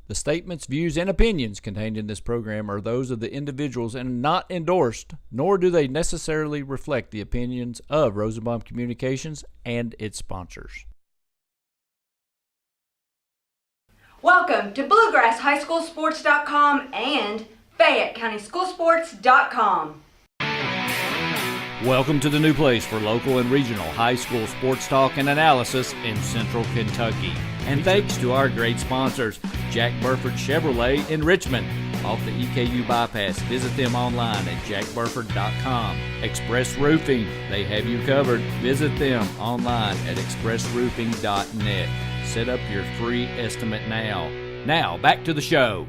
The statements, views, and opinions contained in this program are those of the individuals and not endorsed, nor do they necessarily reflect the opinions of Rosenbaum Communications and its sponsors. Welcome to BluegrassHighSchoolSports.com and FayetteCountySchoolSports.com. Welcome to the new place for local and regional high school sports talk and analysis in Central Kentucky. And thanks to our great sponsors, Jack Burford Chevrolet in Richmond, off the EKU bypass. Visit them online at jackburford.com. Express Roofing, they have you covered. Visit them online at expressroofing.net. Set up your free estimate now. Now, back to the show.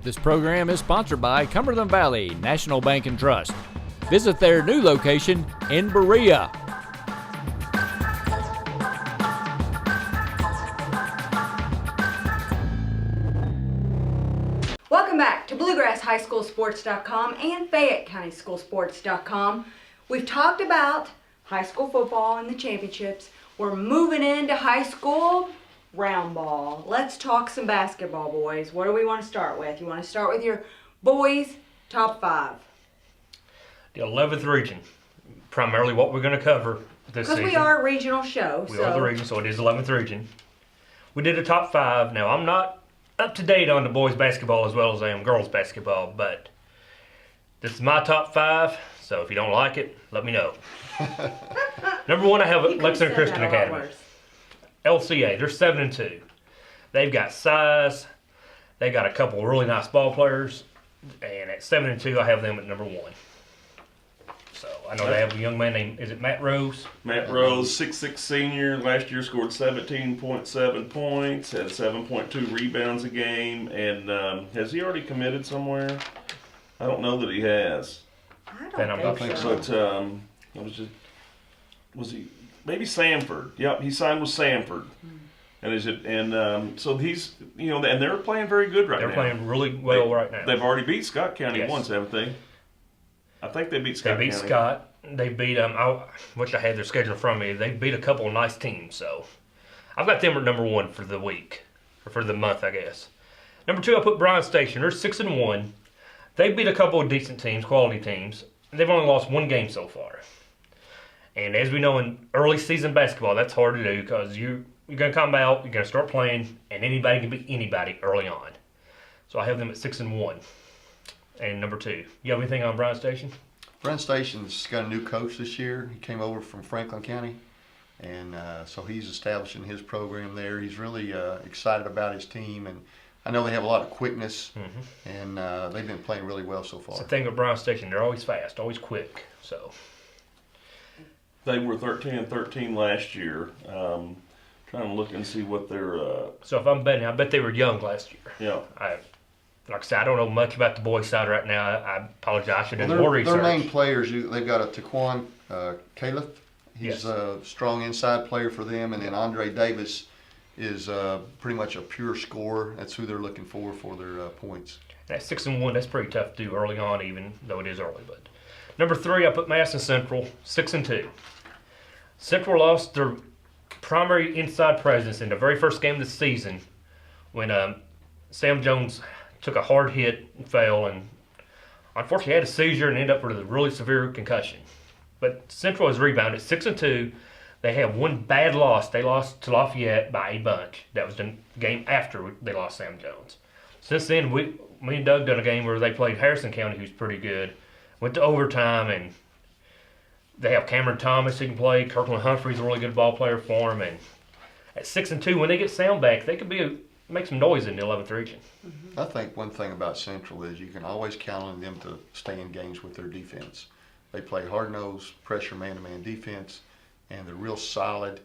This program is sponsored by Cumberland Valley National Bank and Trust. Visit their new location in Berea. Welcome back to BluegrassHighSchoolSports.com and FayetteCountySchoolSports.com. We've talked about high school football and the championships. We're moving into high school round ball. Let's talk some basketball, boys. What do we want to start with? You want to start with your boys' top 5? The 11th region, primarily what we're going to cover this season. Because we are a regional show. We are the region, so it is 11th region. We did a top 5. Now, I'm not up to date on the boys' basketball as well as I am girls' basketball, but this is my top 5, so if you don't like it, let me know. Number 1, I have Lexington Christian Academy. LCA, they're 7-2. They've got size. They got a couple of really nice ball players. And at 7-2, I have them at number 1. So I know they have a young man named, is it Matt Rose? Matt Rose, 6'6" senior. Last year scored 17.7 points, had 7.2 rebounds a game. And has he already committed somewhere? I don't know that he has. I don't think so. But was he? Maybe Samford. Yep, he signed with Samford, so he's and they're playing very good right now. They're playing really well right now. They've already beat Scott County Yes. once, haven't they? I think they beat Scott They beat County. Scott. They beat I wish I had their schedule in front of me. They beat a couple of nice teams. So I've got them at number 1 for the week or for the month, I guess. Number 2, I put Bryan Station. They're 6-1. They beat a couple of decent teams, quality teams. They've only lost 1 game so far. And as we know in early season basketball, that's hard to do because you're going to come out, you're going to start playing, and anybody can beat anybody early on. So I have them at 6-1. And number 2, you have anything on Bryan Station? Bryan Station's got a new coach this year. He came over from Franklin County, and so he's establishing his program there. He's really excited about his team, and I know they have a lot of quickness, and they've been playing really well so far. It's the thing with Bryan Station, they're always fast, always quick. So They were 13-13 last year. Trying to look and see what their. if I'm betting, I bet they were young last year. Yeah. Like I said, I don't know much about the boys' side right now. I apologize. I should have done more research. Their main players, they've got a Taquan Califf. He's a strong inside player for them, and then Andre Davis is pretty much a pure scorer. That's who they're looking for their points. At 6-1, that's pretty tough to do early on, even though it is early. But number 3, I put Madison Central, 6-2. Central lost their primary inside presence in the very first game of the season when Sam Jones took a hard hit and fell, and unfortunately had a seizure and ended up with a really severe concussion. But Central has rebounded 6-2. They have 1 bad loss. They lost to Lafayette by a bunch. That was the game after they lost Sam Jones. Since then, me and Doug done a game where they played Harrison County, who's pretty good. Went to overtime, and they have Cameron Thomas who can play. Kirkland Humphrey's a really good ball player for them. And at 6-2, when they get Sam back, they could make some noise in the 11th region. I think one thing about Central is you can always count on them to stay in games with their defense. They play hard-nosed, pressure man-to-man defense, and they're real solid.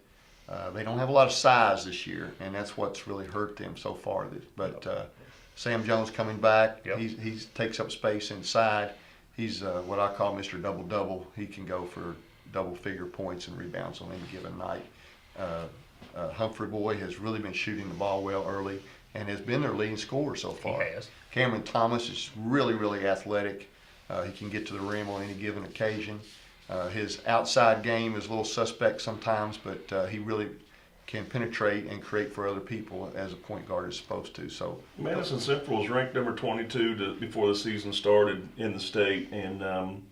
They don't have a lot of size this year, and that's what's really hurt them so far. But Sam Jones coming back, he takes up space inside. He's what I call Mr. Double-Double. He can go for double-figure points and rebounds on any given night. Humphrey boy has really been shooting the ball well early and has been their leading scorer so far. He has. Cameron Thomas is really, really athletic. He can get to the rim on any given occasion. His outside game is a little suspect sometimes, but he really can penetrate and create for other people as a point guard is supposed to. So Madison Central was ranked number 22 before the season started in the state, and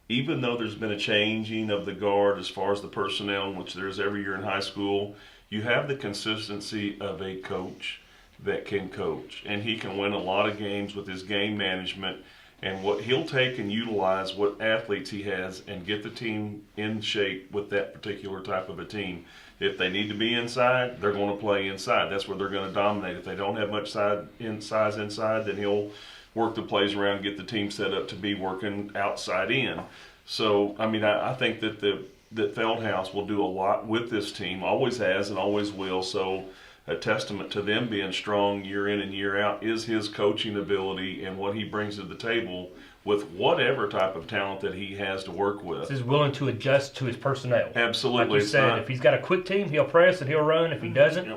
even though there's been a changing of the guard as far as the personnel, which there's every year in high school, you have the consistency of a coach that can coach, and he can win a lot of games with his game management and what he'll take and utilize what athletes he has and get the team in shape with that particular type of a team. If they need to be inside, they're going to play inside. That's where they're going to dominate. If they don't have much size inside, then he'll work the plays around and get the team set up to be working outside in. So, I mean, I think that that Feldhouse will do a lot with this team, always has and always will. So a testament to them being strong year in and year out is his coaching ability and what he brings to the table with whatever type of talent that he has to work with. He's willing to adjust to his personnel. Absolutely. Like you said, if he's got a quick team, he'll press and he'll run. If he doesn't,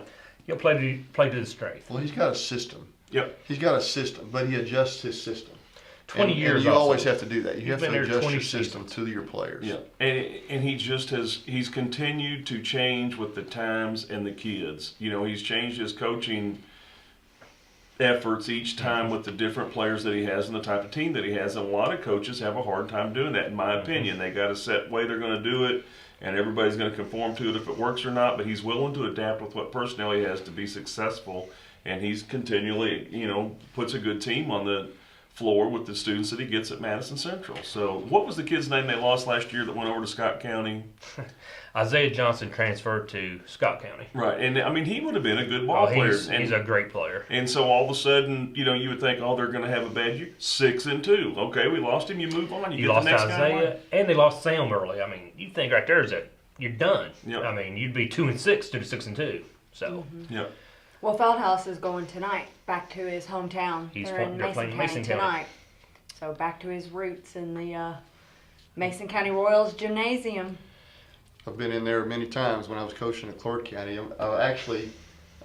he'll play to the strength. well, he's got a system. Yep. He's got a system, but he adjusts his system. 20 and, years and you also. always have to do that. You have been to there adjust 20 your system seasons. to your players. Yeah, and he just he's continued to change with the times and the kids. You know, he's changed his coaching efforts each time with the different players that he has and the type of team that he has. And a lot of coaches have a hard time doing that, in my opinion. They got a set way they're going to do it, and everybody's going to conform to it if it works or not. But he's willing to adapt with what personnel he has to be successful, and he's continually, puts a good team on the floor with the students that he gets at Madison Central. So what was the kid's name they lost last year that went over to Scott County? Isaiah Johnson transferred to Scott County. Right, and I mean, he would have been a good ball player. He's a great player. And so all of a sudden, you would think, they're going to have a bad year. 6-2. Okay, we lost him. You move on. You get lost the next Isaiah, guy. and they lost Sam early. I mean, you think right there is that you're done. Yep. I mean, you'd be 2-6 to 6-2. So Yep. Well, Feldhouse is going tonight back to his hometown. They're They're playing Mason County tonight. So back to his roots in the Mason County Royals Gymnasium. I've been in there many times when I was coaching at Clark County. Actually,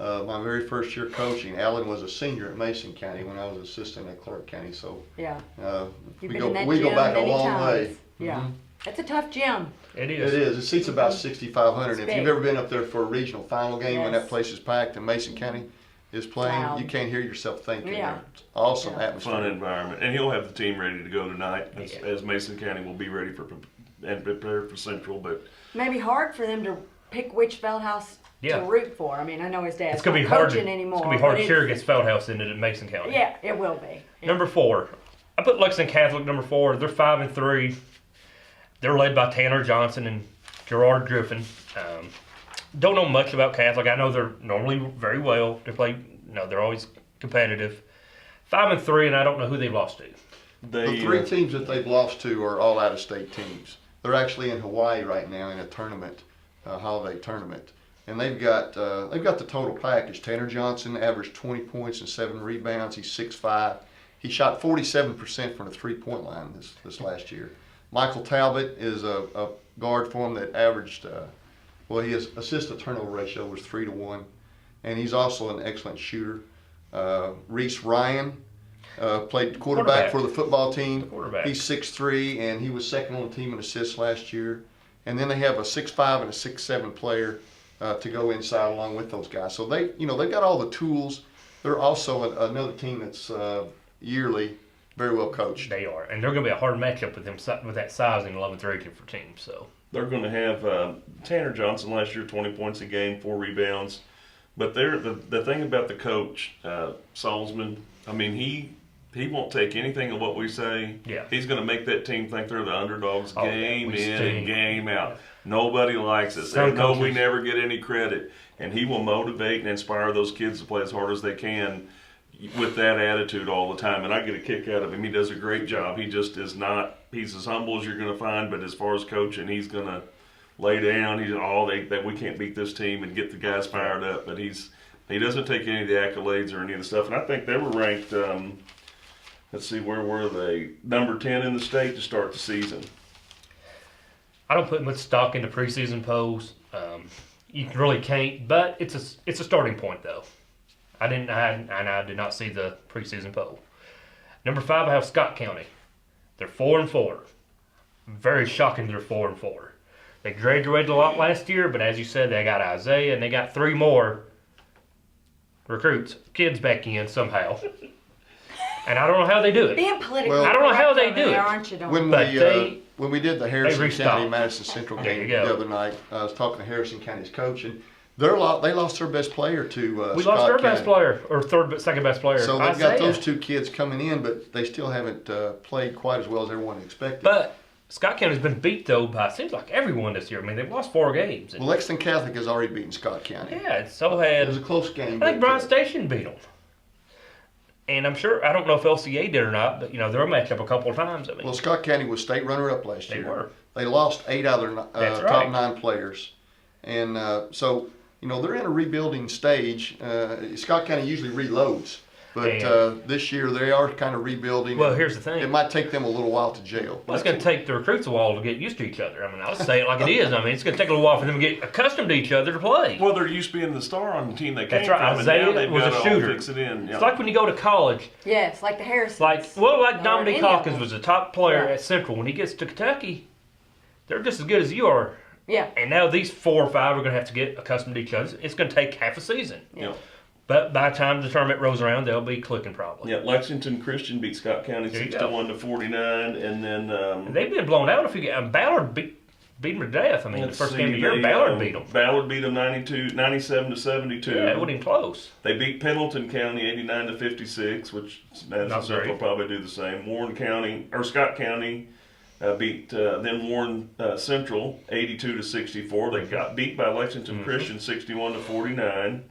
my very first year coaching, Alan was a senior at Mason County when I was assistant at Clark County. So Yeah. You've we been in that go gym back a many long times. way. Yeah. Mhm. It's a tough gym. it It is. is. It seats about 6,500. It's If big. you've ever been up there for a regional final game when Yes. that place is packed and Mason County is playing, Loud. you can't hear yourself thinking. Yeah. It's awesome Yeah. atmosphere. Fun environment. And he'll have the team ready to go tonight Yeah. as Mason County will be ready and prepared for Central. But Maybe hard for them to pick which Feldhouse Yeah. to root for. I mean, I know his dad's It's gonna be not hard. coaching anymore. It's gonna be hard but to cheer against Feldhouse in it at Mason County. Yeah, it will be. Yeah. Number 4, I put Lexington Catholic number 4. They're 5-3. They're led by Tanner Johnson and Gerard Griffin. Don't know much about Catholic. I know they're normally very well. They're always competitive. 5-3, and I don't know who they've lost to. The three teams that they've lost to are all out-of-state teams. They're actually in Hawaii right now in a tournament, a holiday tournament, and they've got the total package. Tanner Johnson averaged 20 points and 7 rebounds. He's 6'5". He shot 47% from the three-point line this last year. Michael Talbot is a guard for him that averaged, his assist-to-turnover ratio was 3-1, and he's also an excellent shooter. Reese Ryan played quarterback for the football team. Quarterback. He's 6'3", and he was second on the team in assists last year. And then they have a 6'5" and a 6'7" player to go inside along with those guys. So they've got all the tools. They're also another team that's yearly very well coached. They are, and they're going to be a hard matchup with them with that size in 11-3 for teams. So they're going to have Tanner Johnson last year, 20 points a game, 4 rebounds. But the thing about the coach, Salzman, I mean, he won't take anything of what we say. Yeah. He's going to make that team think they're the underdogs game we in stink. and game out. Nobody likes us. Some They know we coaches- never get any credit. And he will motivate and inspire those kids to play as hard as they can with that attitude all the time. And I get a kick out of him. He does a great job. He just is not – he's as humble as you're going to find, but as far as coaching, he's going to lay down. He's that we can't beat this team and get the guys fired up. But he doesn't take any of the accolades or any of the stuff. And I think they were ranked let's see, where were they? Number 10 in the state to start the season. I don't put much stock into preseason polls. You really can't, but it's a starting point though. I did not see the preseason poll. Number 5, I have Scott County. They're 4-4. Very shocking. They're 4-4. They graduated a lot last year, but as you said, they got Isaiah and they got 3 more kids back in somehow. And I don't know how they do it. Being politically Well, I don't know how they correct do over there, it. aren't you, Dawn? When we did the Harrison restocked. County Madison Central There game you go. the other night, I was talking to Harrison County's coach, and they lost their best player to We Scott lost our County. best player, or second best player. So they've got Isaiah. those 2 kids coming in, but they still haven't played quite as well as everyone expected. But Scott County's been beat though by seems like everyone this year. I mean, they've lost 4 games. Well, Lexington Catholic has already beaten Scott County. Yeah, and so It was a had close game. I think but, Bryan Station beat them. And I'm sure I don't know if LCA did or not, but they're a matchup a couple of times. I mean, well, Scott County was state runner-up last They year. were. They lost 8 out of their That's top right. 9 players, and so they're in a rebuilding stage. Scott County usually reloads, but And- this year they are kind of rebuilding. Well, and here's the thing. It might take them a little while to gel. well, it's going to take the recruits a while to get used to each other. I mean, I'll say it like it is. I mean, it's going to take a little while for them to get accustomed to each other to play. Well, they're used to being the star on the team they came That's right. from, and Isaiah now they've was a got to all shooter. fix it in. Yeah. It's like when you go to college. Yes, like the Harrisons. Like Or Dominic any of Hawkins them. was a top player Yeah. at Central. When he gets to Kentucky, they're just as good as you are. Yeah. And now these 4 or 5 are going to have to get accustomed to each other. It's going to take half a season. Yeah. But by the time the tournament rolls around, they'll be clicking probably. Yeah, Lexington Christian beat Scott County There you 61 to 49, and then And they've been blown out. If you get Ballard beat them to death. I mean, the first game of the year, Ballard beat them. Ballard beat them 97 to 72. Yeah, it wasn't even close. They beat Pendleton County 89 to 56, which Madison Not Central great. will probably do the same. Scott County beat then Warren Central 82 to 64. They got beat by Lexington Christian 61 to 49.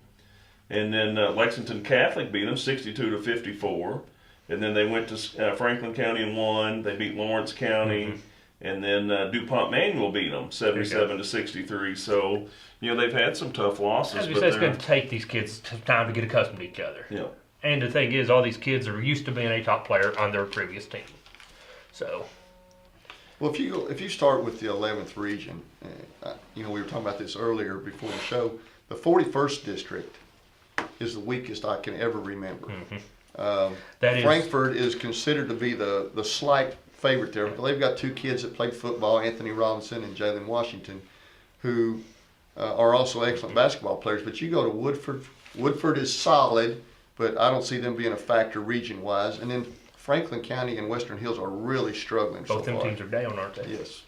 And then Lexington Catholic beat them 62 to 54. And then they went to Franklin County and won. They beat Lawrence County. And then DuPont Manual beat them 77 to 63. So, they've had some tough losses. As we but said, it's they're- going to take these kids time to get accustomed to each other. Yeah. And the thing is, all these kids are used to being a top player on their previous team. So, Well, if you start with the 11th region, we were talking about this earlier before the show. The 41st district is the weakest I can ever remember. that is Frankfurt is considered to be the slight favorite there. They've got 2 kids that played football, Anthony Robinson and Jalen Washington, who are also excellent basketball players. But you go to Woodford. Woodford is solid, but I don't see them being a factor region-wise. And then Franklin County and Western Hills are really struggling both so them far. teams are down, aren't they? Yes.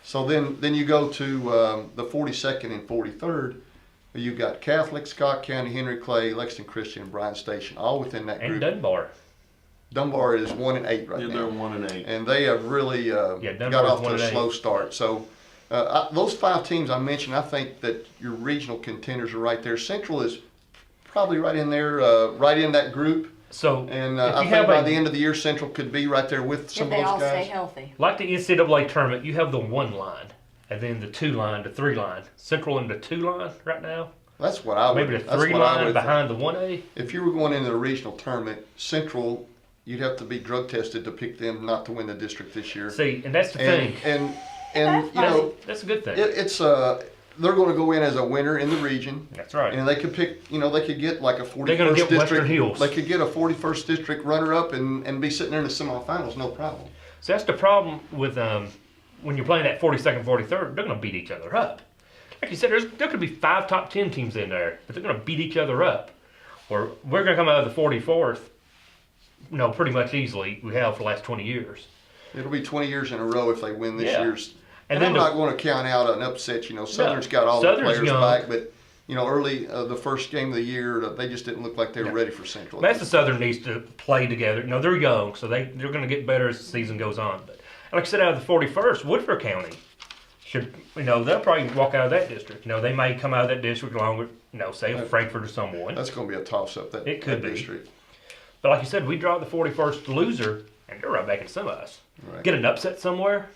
So then you go to the 42nd and 43rd. You've got Catholic, Scott County, Henry Clay, Lexington Christian, and Bryan Station, all within that And group. Dunbar. Dunbar is 1-8 right Yeah, now. they're 1-8. And they have really Dunbar's got off to a 1-8. slow start. So those 5 teams I mentioned, I think that your regional contenders are right there. Central is probably right in there, right in that group. So, And if I you think have by the end of the year, Central could be right there with some If of they those all stay guys. healthy. like the NCAA tournament, you have the 1 line, and then the 2 line, the 3 line. Central in the 2 line right now. That's what I would. Maybe the that's 3 what I line would behind the 1A. If you were going into the regional tournament, Central, you'd have to be drug tested to pick them not to win the district this year. See, and that's the thing. And That's you know, That's a good thing. it's they're going to go in as a winner in the region. That's right. And they could pick, they could get like a 41st They're gonna get district. Western Hills. They could get a 41st district runner-up and be sitting there in the semifinals, no problem. So that's the problem with when you're playing that 42nd, 43rd, they're going to beat each other up. Like you said, there could be 5 top 10 teams in there, but they're going to beat each other up. Or we're going to come out of the 44th, pretty much easily. We have for the last 20 years. It'll be 20 years in a row if they win this Yeah. year's. And And then I'm not going to count out an upset. Southern's got all Southern's the players young. back, but early the first game of the year, they just didn't look like they were ready for Central. Madison Southern needs to play together. They're young, so they're going to get better as the season goes on. But like I said, out of the 41st, Woodford County should, they'll probably walk out of that district. They may come out of that district along with, say Frankfurt or someone. That's going to be a toss-up. It could that be. district. But like you said, we draw the 41st loser, and they're right back in some of us. Right. Get an upset somewhere.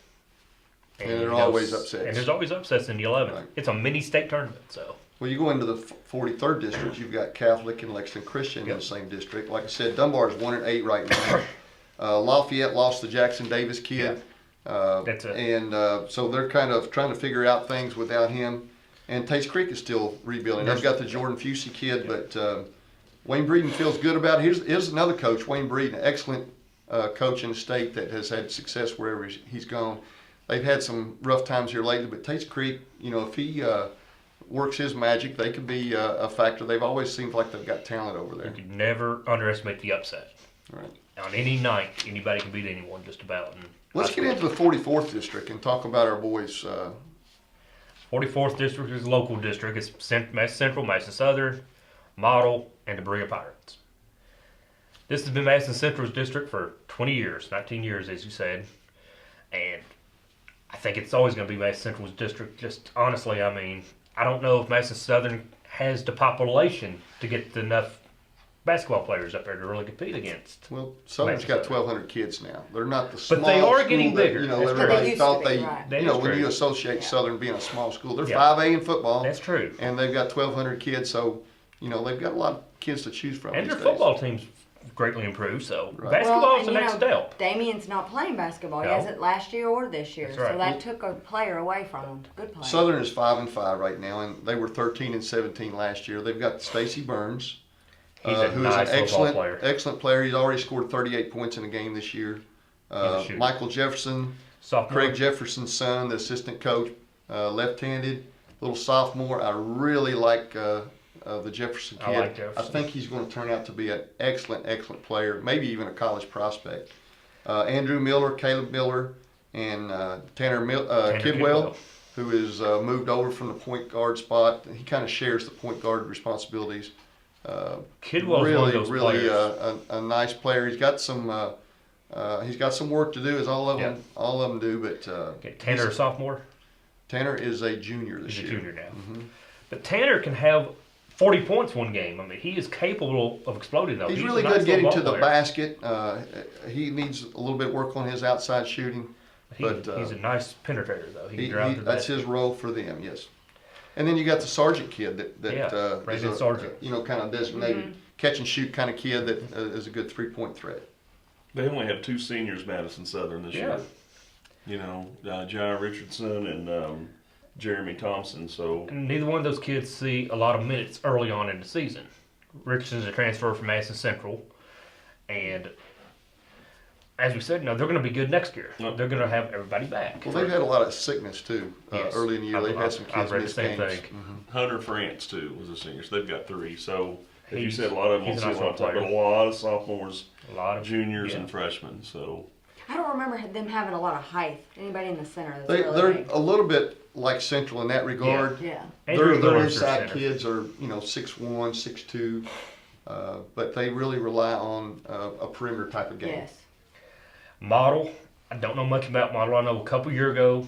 And there are always upsets. And there's always upsets in the 11th. Right. It's a mini state tournament, so. Well, you go into the 43rd district, you've got Catholic and Lexington Christian in the same district. Like I said, Dunbar is 1-8 right now. Lafayette lost the Jackson Davis kid. That's it. And so they're kind of trying to figure out things without him. And Tate's Creek is still rebuilding. They've got the Jordan Fusey kid, but Wayne Breeden feels good about it. Here's another coach, Wayne Breeden, excellent coach in the state that has had success wherever he's gone. they've had some rough times here lately, but Tate's Creek, you know, if he works his magic, they could be a factor. They've always seemed like they've got talent over there. You could never underestimate the upset. Right. On any night, anybody can beat anyone just about. And Let's get into the 44th district and talk about our boys. 44th district is a local district. It's Mason Central, Mason Southern, Model, and the Berea Pirates. This has been Mason Central's district for 20 years, 19 years, as you said. And I think it's always going to be Mason Central's district. Just honestly, I mean, I don't know if Mason Southern has the population to get enough basketball players up there to really compete against. Well, Southern's got 1,200 kids now. They're not the small But they are school getting that, bigger. you know, That's everybody true. thought They they, used to be, right. That you know, is when true. you associate Yeah. Southern being a small school, they're Yeah. 5A in football. That's true. And they've got 1,200 kids, so, you know, they've got a lot of kids to choose from And these their days. football team's greatly improved, so Right. basketball and is the you next know, step. Damien's not playing basketball. He No. hasn't last year or this year. That's right. So that took a player away from him. Good player. Southern is 5-5 right now, and they were 13-17 last year. They've got Stacy Burns, He's a who nice is an football player. excellent player. He's already scored 38 points in a game this year. a shooter. Michael Jefferson, Sophomore. Craig Jefferson's son, the assistant coach, left-handed, little sophomore. I really like the Jefferson kid. I like Jefferson. I think he's going to turn out to be an excellent player, maybe even a college prospect. Andrew Miller, Caleb Miller, and Tanner Kidwell, who is moved over from the point guard spot. He kind of shares the point guard responsibilities. Kidwell's really, one of those really players. a nice player. He's got some work to do, as all of them do. But Okay, Tanner, a sophomore. Tanner is a junior this He's a year. junior now. Mm-hmm. But Tanner can have 40 points one game. I mean, he is capable of exploding though. He's a really nice good getting little to the ball player. basket. He needs a little bit of work on his outside shooting, but He's a nice penetrator though. He can drive to the that's basket. his role for them. Yes. And then you got the Sargent kid that Yeah, is Brandon a, Sargent. kind of designated catch and shoot kind of kid that is a good 3-point threat. They only have 2 seniors, Madison Southern, this year. You know, John Richardson and Jeremy Thompson. So And neither one of those kids see a lot of minutes early on in the season. Richardson's a transfer from Madison Central, and as we said, no, they're going to be good next year. Yep. They're going to have everybody back. Well, they've had a lot of sickness too Yes. early in the year. They've had some I've kids read the miss same games. thing. Hunter France too was a senior. So they've got 3. So as you He's- said, a lot of them he's won't a see nice a lot of time, player. but a lot of sophomores, A lot of juniors, yeah. and freshmen. So I don't remember them having a lot of height. Anybody in the center that's They're really big. a little bit like Central in that regard. Yeah. Andrew Their Miller's their inside center. kids are 6'1", 6'2", but they really rely on a perimeter type of game. Yes. Model. I don't know much about Model. I know a couple years ago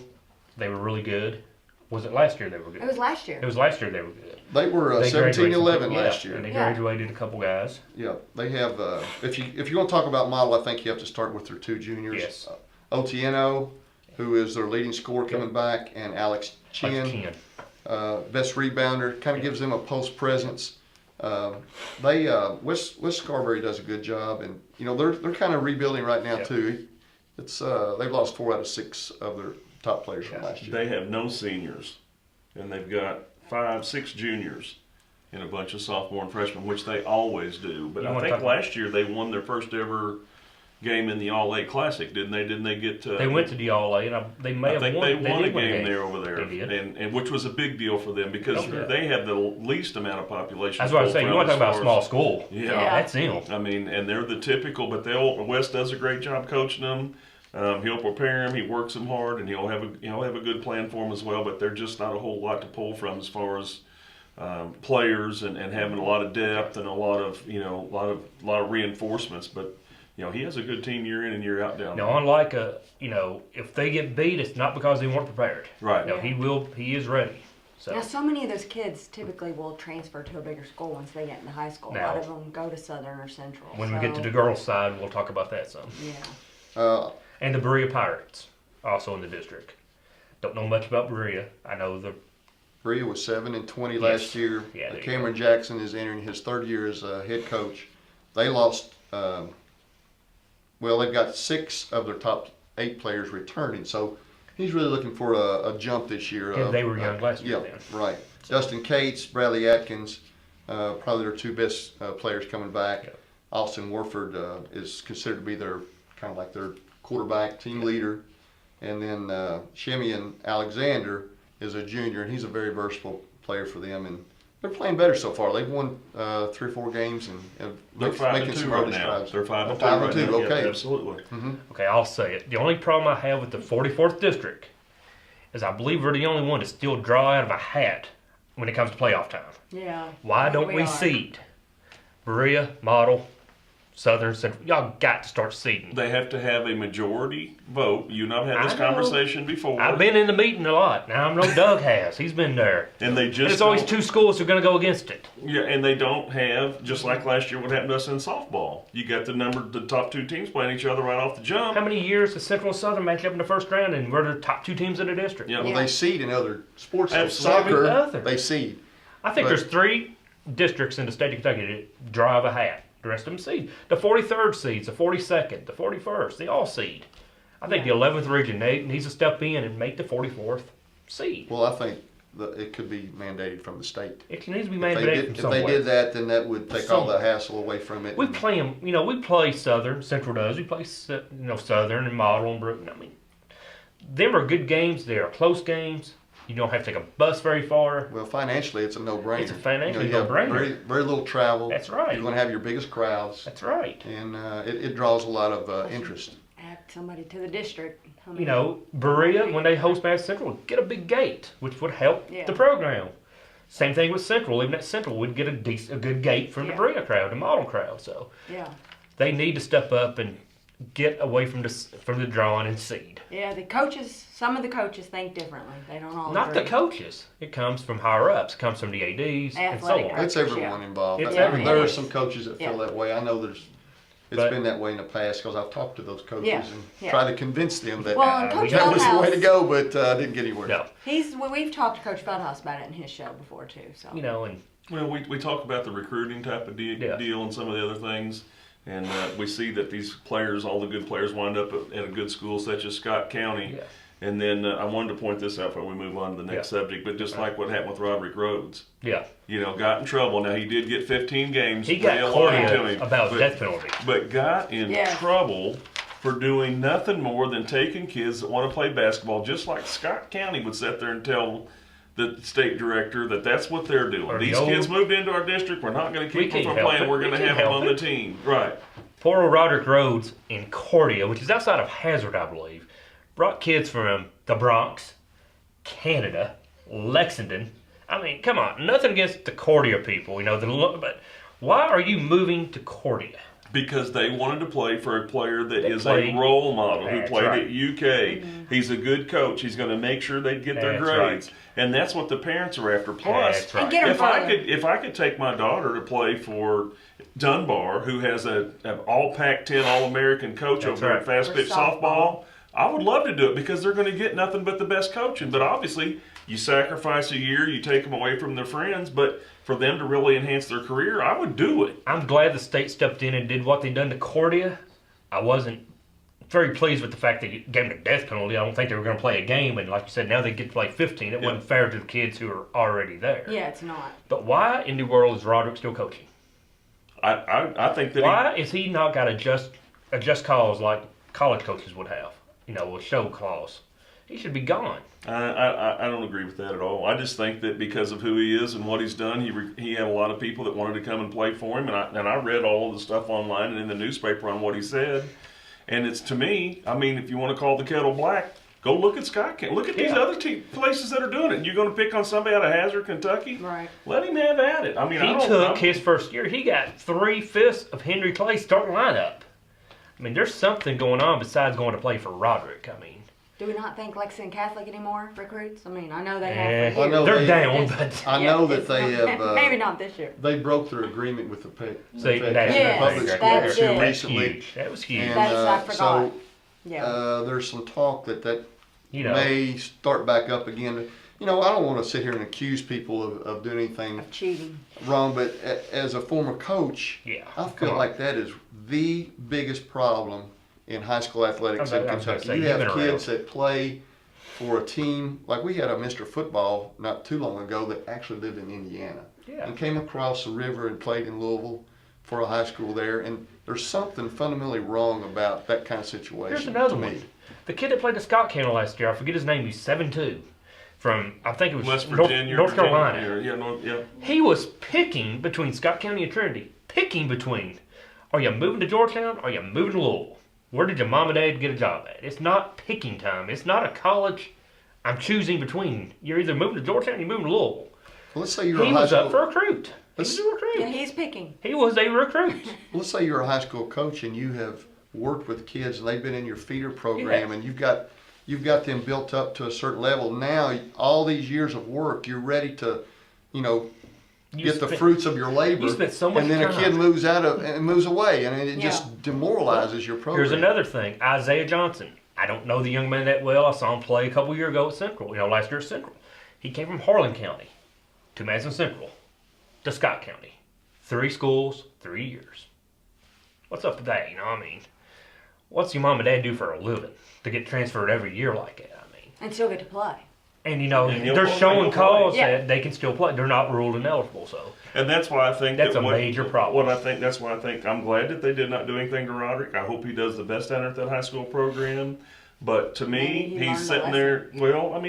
they were really good. Was it last year they were good? It was last year. It was last year they were good. They were They graduated 17-11 from- last yeah, year. and they Yeah. graduated a couple guys. Yeah, they have. If you want to talk about Model, I think you have to start with their 2 juniors. Yes. Otieno, who is their leading scorer coming back, and Alex Chin, Ken. best rebounder, kind of gives them a post presence. West Scarberry does a good job, and they're kind of rebuilding right now Yeah. too. It's they've lost 4 out of 6 of their top players from Yeah. last year. they have no seniors, and they've got 5, 6 juniors, and a bunch of sophomore and freshmen, which they always do. But You I wanna think talk- last year they won their first ever game in the All-A Classic, didn't they? Didn't they get? They went to the All A, and they may I have think won. they won a did win game there over there, They did. and which was a big deal for them because Oh, yeah. they have the least amount of population. That's what I was to saying. You pull want to from talk about a as small far as- school? Yeah. That's them. I mean, and they're the typical, but West does a great job coaching them. He'll prepare them. He works them hard, and he'll have a good plan for them as well. But they're just not a whole lot to pull from as far as players and having a lot of depth and a lot of reinforcements. But he has a good team year in and year out down there. Now, unlike if they get beat, it's not because they weren't prepared. Right. No, he is ready. So Now, so many of those kids typically will transfer to a bigger school once they get into high school. A lot Now- of them go to Southern or Central. when we get to the girls' side, we'll talk about that some. Yeah. And the Berea Pirates, also in the district. Don't know much about Berea. I know the Bria was 7-20 Yes. last year. Yeah, there you Cameron Jackson is entering his 3rd year as head coach. They lost. They've got 6 of their top 8 players returning, so he's really looking for a jump this year. And they were young last year Yeah, then. right. Justin Cates, Bradley Atkins, probably their 2 best players coming back. Yeah. Austin Warford is considered to be their kind of like their quarterback, team leader. And then Shimian Alexander is a junior, and he's a very versatile player for them. And they're playing better so far. They've won 3 or 4 games and They're making 5-2 some right early now. strides. They're 5-2 5-2, right now. okay. Yeah, absolutely. Okay, I'll say it. The only problem I have with the 44th district is I believe we're the only one to still draw out of a hat when it comes to playoff time. Yeah. Why don't we are. seed? Berea, Model, Southern, Central. Y'all got to start seeding. They have to have a majority vote. You and I've had this I know. conversation before. I've been in the meeting a lot. Now I know Doug has. He's been there. and they And just it's always don't- 2 schools who are going to go against it. Yeah, and they don't have, just like last year, what happened to us in softball. You got the top 2 teams playing each other right off the jump. How many years does Central and Southern match up in the first round and we're the top 2 teams in the district? Yeah. Well, Yeah. they seed in other sports. So Absolutely. Other. soccer, they seed. I think But- there's 3 districts in the state of Kentucky that drive a hat. The rest of them seed. The 43rd seeds, the 42nd, the 41st, they all seed. I think the 11th region needs to step in and make the 44th seed. Well, I think it could be mandated from the state. It needs to be If they, mandated did, from if somewhere. they did that, then that would take all the Somewhere. hassle away from it. We and- play them, we play Southern, Central does. We play, Southern and Model and Brooklyn. I mean, them are good games. They are close games. You don't have to take a bus very far. Well, financially, it's a no-brainer. It's a financially you have no-brainer. Very, very little travel. That's right. You're going to have your biggest crowds, That's right. and it draws a lot of interest. Add somebody to the district. I mean, You know, Berea, when they host Mass Central, get a big gate, which would help Yeah. the program. Same thing with Central. Even at Central, we'd get a good gate from the Yeah. Berea crowd, the Model crowd. So Yeah. they need to step up and get away from the drawing and seed. Yeah, some of the coaches think differently. They don't all Not the agree. coaches. It comes from higher ups. It comes from the ADs and so Athletic on. directors. It's everyone Yeah. involved. It's I mean, everyone. there It are is. some coaches that feel Yeah. that way. I know it's But- been that way in the past because I've talked to those coaches Yeah, and yeah. tried to convince them that Well, and we Coach that was the way to Feldhouse, go, but didn't get anywhere. No, we've talked to Coach Feldhouse about it in his show before too. So and Well, we talk about the recruiting type of Yeah. deal and some of the other things, and we see that these players, all the good players, wind up at a good school such as Scott County. Yeah. And then I wanted to point this out before we move on to the next Yeah. subject, but just like what happened with Roderick Rhodes, yeah, got in trouble. Now he did get 15 games. he got way aligned to cordial him, about but- death penalty. but got in Yeah. trouble for doing nothing more than taking kids that want to play basketball, just like Scott County would sit there and tell the state director that that's what they're doing. Or the These old- kids moved into our district. We're not going to We keep them can't from help playing. it. We're We going to can't have them help on the it. team. Right. Poor old Roderick Rhodes in Cordia, which is outside of Hazard, I believe, brought kids from the Bronx, Canada, Lexington. I mean, come on, nothing against the Cordia people, but why are you moving to Cordia? Because they wanted to play for a player that That is played- a role model who That's played right. at UK. He's a good coach. He's going to make sure they get their That's grades, right. and that's what the parents are after. Plus, That's right. And get 'em further. if I could take my daughter to play for Dunbar, who has an all Pac-10 All-American coach That's over there at right. Fast For Pitch softball. softball, I would love to do it because they're going to get nothing but the best coaching. But obviously, you sacrifice a year, you take them away from their friends, but for them to really enhance their career, I would do it. I'm glad the state stepped in and did what they done to Cordia. I wasn't very pleased with the fact that you gave them a death penalty. I don't think they were going to play a game, and like you said, now they get to play 15. It wasn't fair to the kids who are already there. yeah, it's not. But why in the world is Roderick still coaching? I think that Why is he not got a just cause like college coaches would have? A show clause. He should be gone. I don't agree with that at all. I just think that because of who he is and what he's done, he had a lot of people that wanted to come and play for him, and I read all of the stuff online and in the newspaper on what he said. And it's, to me, I mean, if you want to call the kettle black, go look at Scott County. Look at these Yeah. other places that are doing it. And you're going to pick on somebody out of Hazard, Kentucky? Right. Let him have at it. I mean, He took his first year. He got 3/5 of Henry Clay's starting lineup. I mean, there's something going on besides going to play for Roderick. I mean, Do we not think Lexington Catholic anymore recruits? I mean, I know they eh, have. For I know years. they're down, but I know that they have. Maybe not this year. They broke their agreement with the see, Yes, public that's schools here it. that's recently. huge. That was huge. And That's- I forgot. so Yeah. there's some talk that You know, may start back up again. I don't want to sit here and accuse people of doing anything Cheating. wrong, but as a former coach, Yeah, I come feel on. like that is the biggest problem in high school athletics in I was gonna Kentucky. say, You you've have been kids that play for a team, like we had a Mr. Football not too long ago that actually lived in Indiana Yeah. and came across the river and played in Louisville for a high school there, and there's something fundamentally wrong about that kind of situation. Here's another to one. me. The kid that played the Scott County last year, I forget his name, he's 7'2", from, I think it was West North, Virginia, North Carolina. Yeah. He was picking between Scott County and Trinity. Picking between, are you moving to Georgetown or are you moving to Louisville? Where did your mom and dad get a job at? It's not picking time. It's not a college I'm choosing between. You're either moving to Georgetown or you're moving to Louisville. Well, let's say you're He a high was school. up for a recruit. He was a recruit. Yeah, he's picking. He was a recruit. Let's say you're a high school coach and you have worked with kids and they've been in your feeder program and you've got them built up to a certain level. Now, all these years of work, you're ready to, get the fruits of your labor. You spent so much and then time. a kid moves away, and it just demoralizes your program. Here's another thing. Isaiah Johnson. I don't know the young man that well. I saw him play a couple years ago at Central. Last year at Central. He came from Harlan County to Madison Central to Scott County. 3 schools, 3 years. What's up with that? What's your mom and dad do for a living to get transferred every year like that? And still get to play. And he'll they're play, showing he'll cause play. that they can still play. They're not ruled ineligible, so And that's why I think that's that a major problem. That's why I think I'm glad that they did not do anything to Roderick. I hope he does the best out at that high school program. But to me, Maybe he learned he's a sitting there. Well,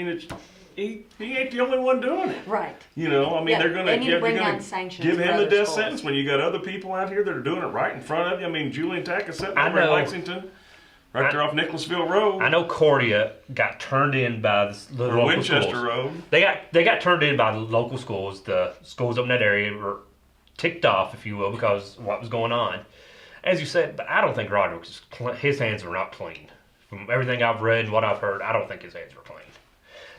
he ain't the only one doing it. Right. They're going they need to bring to down sanctions give for him the other death schools. sentence when you got other people out here that are doing it right in front of you. Julian Tack is sitting I over in know. Lexington, right there off Nicholasville Road. I know Cordia got turned in by the or local Winchester schools. Road. They got turned in by the local schools. The schools up in that area were ticked off, if you will, because of what was going on. As you said, but I don't think Roderick's his hands were not clean. From everything I've read and what I've heard, I don't think his hands were clean.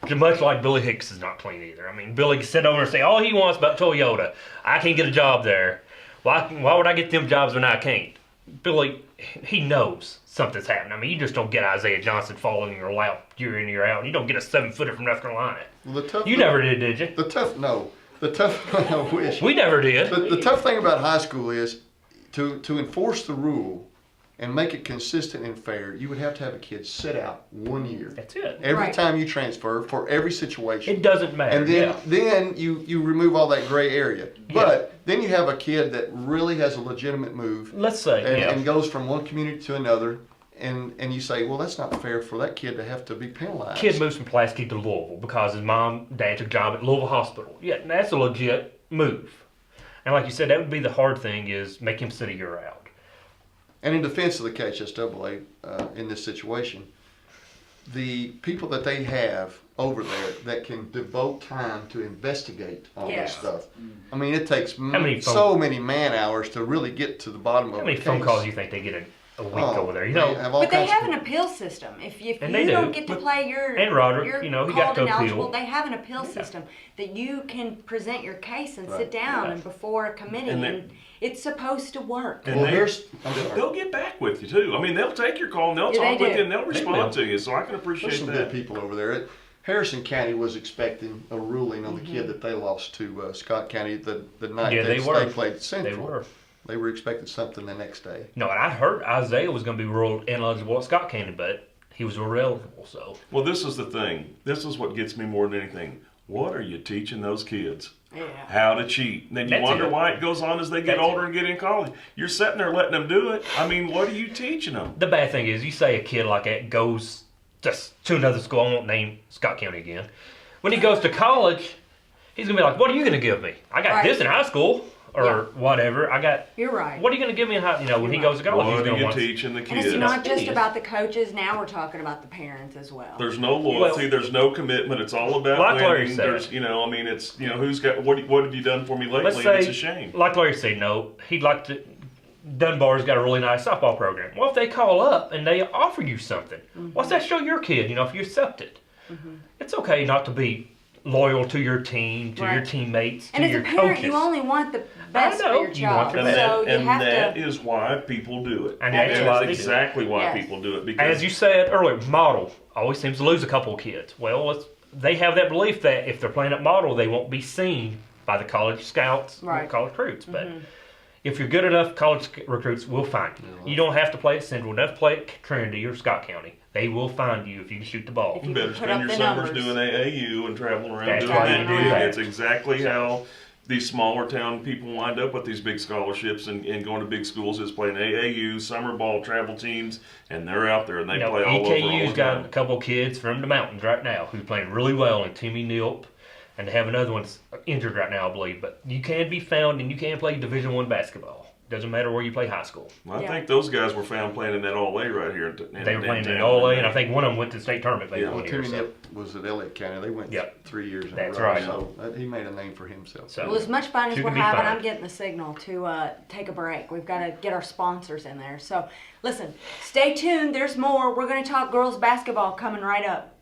Just much like Billy Hicks is not clean either. Billy can sit over and say all he wants about Toyota. I can't get a job there. Why would I get them jobs when I can't? Billy, he knows something's happening. You just don't get Isaiah Johnson falling in your lap year in, year out. You don't get a 7-footer from North Carolina. Well, You never did you? I wish. We never did. The tough thing about high school is to enforce the rule and make it consistent and fair, you would have to have a kid sit out 1 year. That's it. Every Right. time you transfer for every situation. It doesn't matter. And then you remove all that gray area. But then you have a kid that really has a legitimate move Let's say, and goes from one community to another, and you say, well, that's not fair for that kid to have to be penalized. kid moves from Pulaski to Louisville because his mom, dad took a job at Louisville Hospital. Yeah, that's a legit move. And like you said, that would be the hard thing is make him sit a year out. And in defense of the KHSAA in this situation, the people that they have over there that can devote time to investigate all this Yes. stuff. It takes many so many man hours to really get to the bottom of How many a phone case. calls do you think they get a week over there? They have all But they kinds have of an appeal system. If And you they don't do. get to But- play your and Roderick, you're he got called to appeal. ineligible, they have an appeal system that you can present your case and sit down and before a committee, And and it's supposed to work. And Well, they- I'm sorry. they'll get back with you too. They'll take your call and they'll Yeah, they talk with do. you and they'll will. respond to you. So I can appreciate There's some that. good people over there. Harrison County was expecting a ruling on the kid that they lost to Scott County the night Yeah, they they were. played Central. They were. They were expecting something the next day. No, and I heard Isaiah was going to be ruled ineligible at Scott County, but he was eligible, so. Well, this is the thing. This is what gets me more than anything. What are you teaching those kids? Yeah. How to cheat. And then you That's wonder it. why it goes on as they get That's older and get in college. You're sitting there letting them do it. What are you teaching them? The bad thing is, you say a kid like that goes to another school, I won't name Scott County again. When he goes to college, he's going to be like, what are you going to give me? I got Right. this in high school, or whatever. You're right. What are you going to give me in high, when he goes to college? What he's are going to you want. teaching the And kids? it's not just Yes. about the coaches. Now we're talking about the parents as well. There's no loyalty. Well- there's no commitment. It's all about Like Larry winning. said. There's, it's, who's got, what have you done for me lately? Let's And say, it's a shame. like Larry said, no, he'd like to. Dunbar's got a really nice softball program. Well, if they call up and they offer you something, what's that show your kid? If you accept it, it's okay not to be loyal to your team, to your Right. teammates, And to as your a parent, coaches. you only want the best I know. for your You want child. the And best. So you have that to. is why people do it. And that that's is why they do it. exactly why Yes. people do it. Because As you said earlier, model always seems to lose a couple of kids. Well, they have that belief that if they're playing at model, they won't be seen by the college scouts or Right. college recruits. But if you're good enough, college recruits will find you. You don't have to play at Central, you don't have to play at Trinity or Scott County. They will find you if you can shoot the ball. If you better put spend up your the summers numbers. doing AAU and traveling around That's doing why that they do gig. that. That's exactly how these smaller town people wind up with these big scholarships and going to big schools, is playing AAU, summer ball, travel teams, and they're out there and they You know, play all over all EKU's the got time. a couple kids from the mountains right now who's playing really well, and Timmy Nilp, and they have another one that's injured right now, I believe. But you can be found and you can play Division I basketball. Doesn't matter where you play high school. Well, I Yeah. think those guys were found playing in that All A right here. They were playing in All A, and I think one of them went to the state tournament. Maybe Yeah. one year. Timmy So, Nip was at Elliott County. They went Yep. 3 years in That's a row. right. So he made a name for himself. so Well, as much fun as you we're can be having, fine. I'm getting the signal to take a break. We've got to get our sponsors in there. So, listen, stay tuned. There's more. We're going to talk girls basketball coming right up.